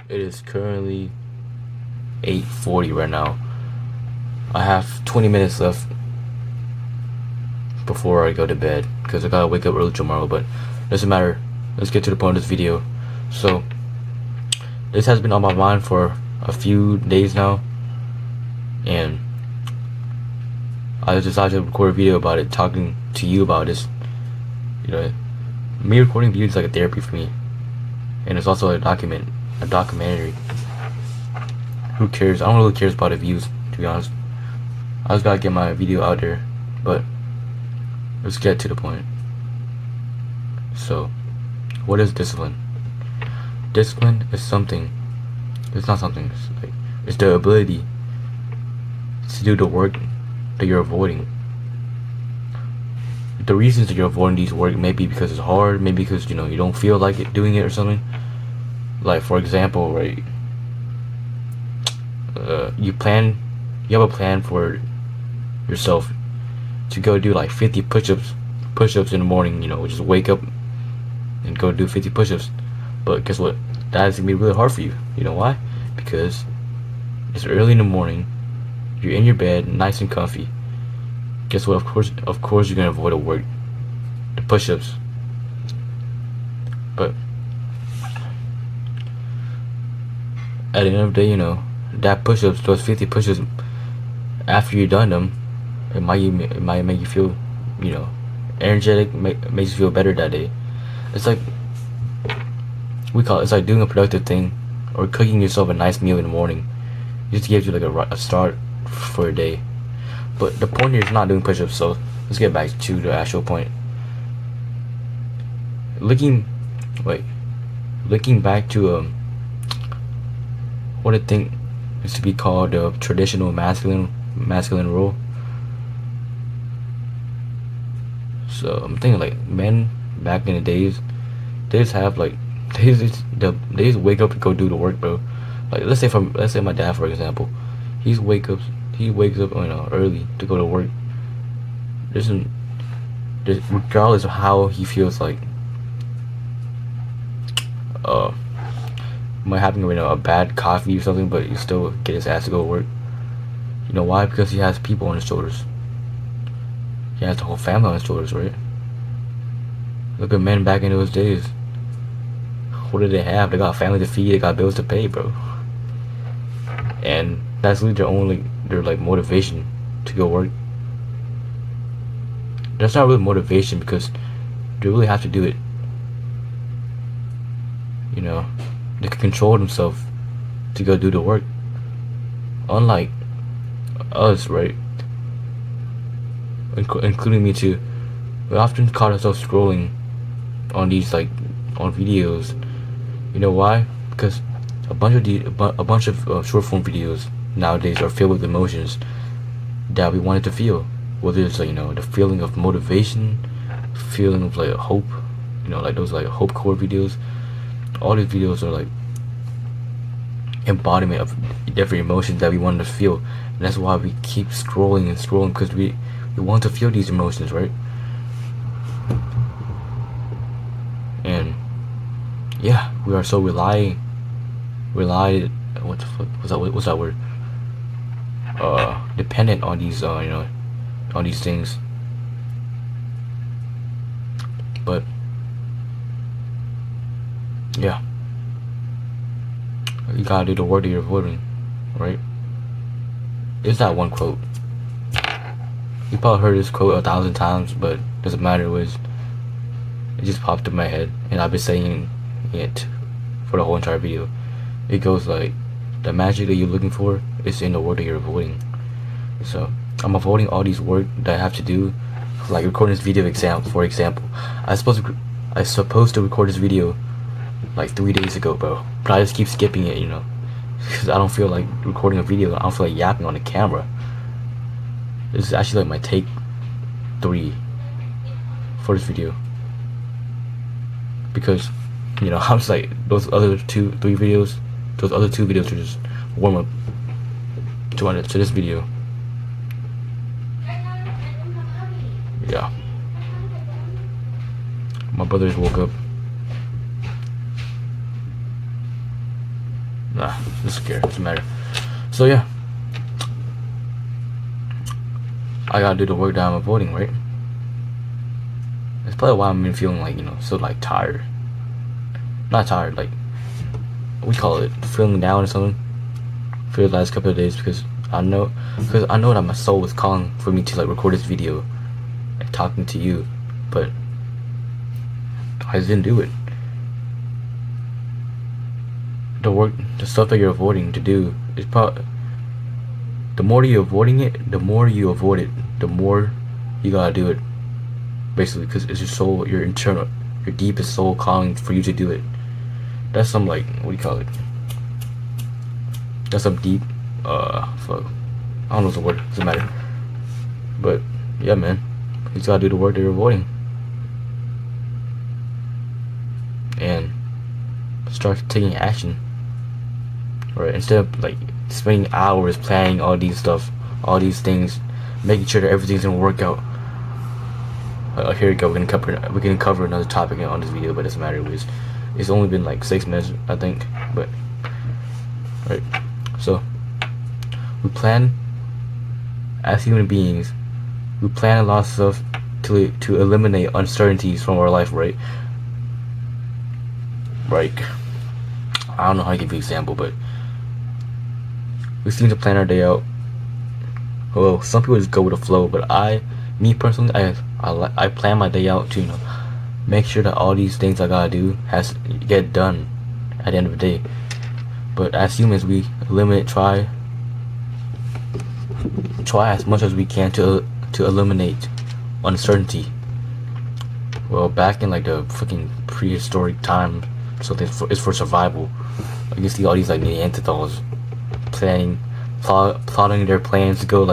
It is currently 8:40 right now. I have 20 minutes left before I go to bed because I gotta wake up early tomorrow, but doesn't matter. Let's get to the point of this video. So, this has been on my mind for a few days now, and I decided to record a video about it, talking to you about this. You know, me recording videos is like a therapy for me, and it's also a documentary. Who cares? I don't really care about the views, to be honest. I just gotta get my video out there, but let's get to the point. So, what is discipline? Discipline is something. It's not something. It's the ability to do the work that you're avoiding. The reasons that you're avoiding these work may be because it's hard, maybe because you don't feel like doing it or something. Like for example, right? You have a plan for yourself to go do like 50 push-ups in the morning. Just wake up and go do 50 push-ups. But guess what? That is gonna be really hard for you. You know why? Because it's early in the morning. You're in your bed, nice and comfy. Guess what? Of course, you're gonna avoid the push-ups. But at the end of the day, that push-ups, those 50 push-ups, after you've done them, it might make you feel, energetic. Makes you feel better that day. It's like it's like doing a productive thing, or cooking yourself a nice meal in the morning, just gives you like a start for a day. But the point here is not doing push-ups. So let's get back to the actual point. Looking back to what I think is to be called the traditional masculine role. So I'm thinking like men back in the days, they just have like they just wake up and go do the work, bro. Like let's say my dad, for example, he wakes up early to go to work. Regardless of how he feels, like might having a bad coffee or something, but he still get his ass to go to work. You know why? Because he has people on his shoulders. He has the whole family on his shoulders, right? Look at men back in those days. What did they have? They got a family to feed. They got bills to pay, bro. And that's really their motivation to go work. That's not really motivation because they really have to do it. They can control themselves to go do the work. Unlike us, right? Including me too. We often caught ourselves scrolling on these on videos. You know why? Because a bunch of short form videos nowadays are filled with emotions that we wanted to feel. Whether it's the feeling of motivation, feeling of hope, those hope core videos. All these videos are embodiment of different emotions that we wanted to feel, and that's why we keep scrolling and scrolling, because we want to feel these emotions, right? And yeah, we are so relied. What the fuck what's that word? Dependent on these on these things. But yeah, you gotta do the work that you're avoiding, right? There's that one quote. You probably heard this quote 1,000 times, but doesn't matter. It just popped in my head, and I've been saying it for the whole entire video. It goes like, the magic that you're looking for is in the work that you're avoiding. So I'm avoiding all these work that I have to do, like recording this video for example. I supposed to record this video like 3 days ago, bro, but I just keep skipping it, because I don't feel like recording a video. I don't feel like yapping on the camera. This is actually like my take 3 for this video, because I'm just like, those other two videos are just warm up to this video. Yeah, my brother just woke up. Nah, doesn't care. Doesn't matter. So yeah, I gotta do the work that I'm avoiding, right? That's probably why I'm been feeling like, so like tired. Not tired, like, we call it feeling down or something for the last couple of days, because I know that my soul was calling for me to like record this video and talking to you, but I just didn't do it. The stuff that you're avoiding to do is probably, the more you're avoiding it, the more you avoid it, the more you gotta do it, basically, because it's your soul, your deepest soul calling for you to do it. That's some, like, what do you call it? That's some deep, fuck. I don't know the word, doesn't matter. But, yeah, man. You just gotta do the work that you're avoiding. And start taking action. Right? Instead of, like, spending hours planning all these things, making sure that everything's gonna work out. Here we go. We can cover another topic on this video, but it doesn't matter. It's only been like 6 minutes, I think. But right, so we plan as human beings. We plan a lot of stuff to eliminate uncertainties from our life, right? Like, I don't know how to give you an example, but we seem to plan our day out. Well, some people just go with the flow, but me personally, I plan my day out to, make sure that all these things I gotta do has to get done at the end of the day. But as humans, we try as much as we can to eliminate uncertainty. Well, back in like the fucking prehistoric time, so it's for survival. You can see all these like Neanderthals plotting their plans to go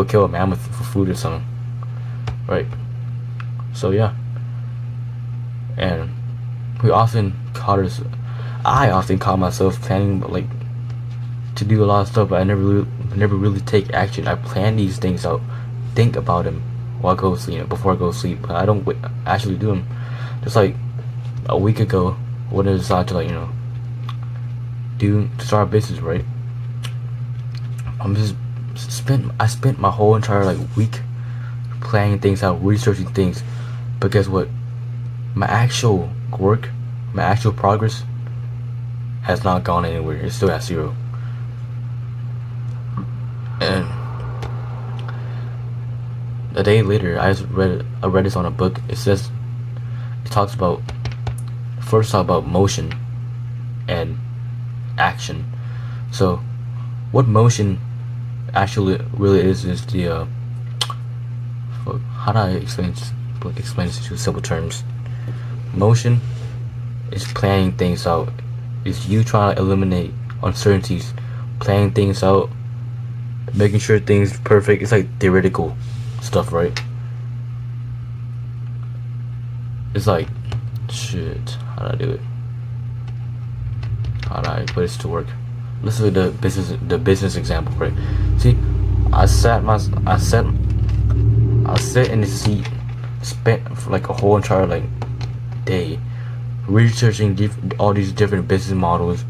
kill a mammoth for food or something, right? So yeah, and I often caught myself planning like to do a lot of stuff, but I never really take action. I plan these things out, think about them while I go to sleep, before I go to sleep, but I don't actually do them. Just like a week ago, when I decided to start a business, right? I spent my whole entire week planning things out, researching things, but guess what? My actual work, my actual progress has not gone anywhere. It's still at 0. And a day later, I read this on a book. It talks about motion and action. So what motion actually really is the how do I explain this in simple terms? Motion is planning things out. It's you trying to eliminate uncertainties, planning things out, making sure things are perfect. It's like theoretical stuff, right? It's like, shit, how do I do it? How do I put this to work? Let's look at the business example, right? See, I sat in the seat, spent for a whole entire day researching all these different business models,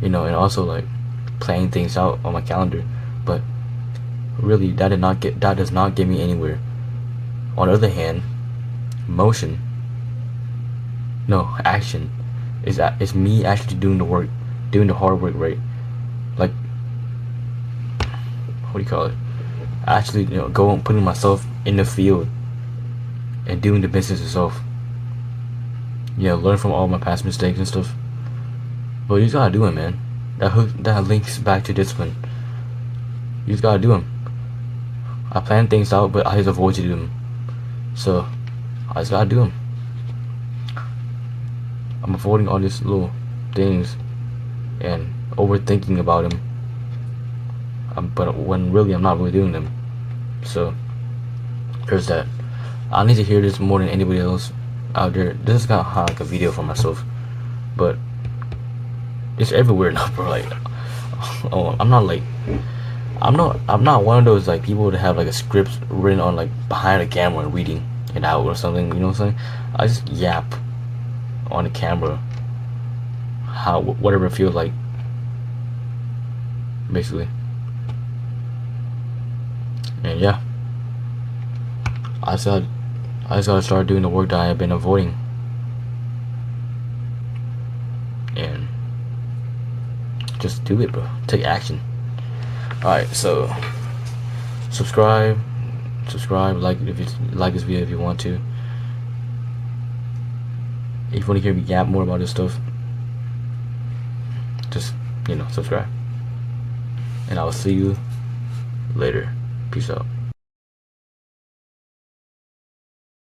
and also planning things out on my calendar. But really, that does not get me anywhere. On the other hand, action is me actually doing the work, doing the hard work, right? Like, what do you call it? Actually, putting myself in the field and doing the business itself. Learn from all my past mistakes and stuff. But you just gotta do it, man. That links back to discipline. You just gotta do them. I plan things out, but I just avoid to do them. So I just gotta do them. I'm avoiding all these little things and overthinking about them. But when really I'm not really doing them. So there's that. I need to hear this more than anybody else out there. This is kind of like a video for myself, but it's everywhere now, bro. I'm not one of those people that have a script written on behind a camera and reading it out or something. You know what I'm saying? I just yap on the camera whatever it feels like, basically. And yeah, I just gotta start doing the work that I've been avoiding, and just do it, bro. Take action. Alright, so subscribe, like if you like this video if you want to. If you want to hear me yap more about this stuff, just, subscribe. And I will see you later. Peace out.